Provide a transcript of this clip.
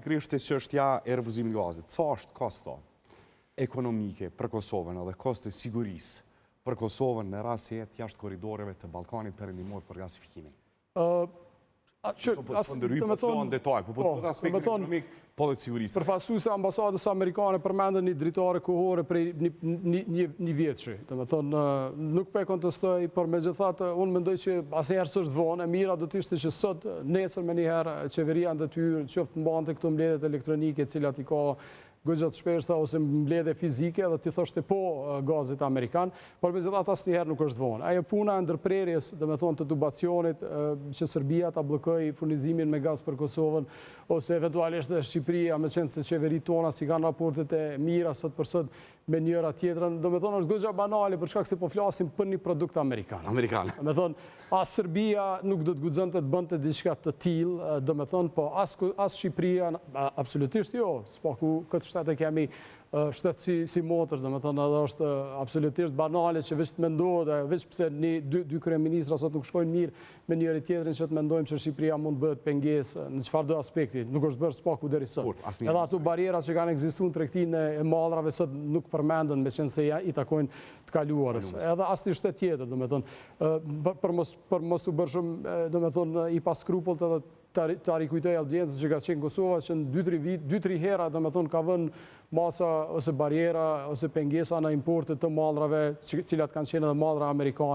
pikërisht te çështja e refuzimit të gazit. Sa është kosto ekonomike për Kosovën edhe kosto i sigurisë për Kosovën në rast se jetë jashtë korridoreve të Ballkanit perëndimor për gasifikimin? Përfaqësuesi ambasadës amerikane përmendën një dritare kohore prej një vjetëshi. Nuk po e kontestoj, por megjithatë unë mendoj që asnjëherë s'është vonë, e mira do të ishte që sot, nesër me njëherë qeveria në detyrë qoftë mbante këto mbledhjet elektronike, cilat i ka goxhat shpeshta ose mbledhje fizike dhe ti thoshte po gazit amerikan, por megjithatë asnjëherë nuk është vonë. Ajo puna e ndërprerjes, domethënë të tubacionit që Serbia ta bllokoi furnizimin me gaz për Kosovën ose eventualisht dhe Shqipëria, me qenë se qeveritë tona si kanë raportet e mira sot për sot me njëra tjetrën, domethënë është goxha banale për shkak se po flasim për një produkt amerikan. Domethënë as Serbia nuk do të guxonte të bënte diçka të tillë, domethënë po as Shqipëria absolutisht jo, s'paku këtë shtet e kemi shtet si motër, domethënë edhe është absolutisht banale që veç të mendohet, veç pse dy kryeministra sot nuk shkojnë mirë me njëri tjetrin që të mendojmë që Shqipëria mund bëhet pengesë në çfarëdo aspekti, nuk është bërë s'paku deri sot. Edhe ato barierat që kanë ekzistuar në tregtinë e mallrave sot nuk përmenden, meqense se i takojnë të kaluarës. Edhe as një shtet tjetër, domethënë për mos u bërë shumë, domethënë i pa skrupullt edhe ta rikujtoj audiencën që ka qenë Kosova që në 2-3 hera domethënë ka vënë masa ose bariera ose pengesa në importet të mallrave, cilat kanë qenë edhe mallra amerikane.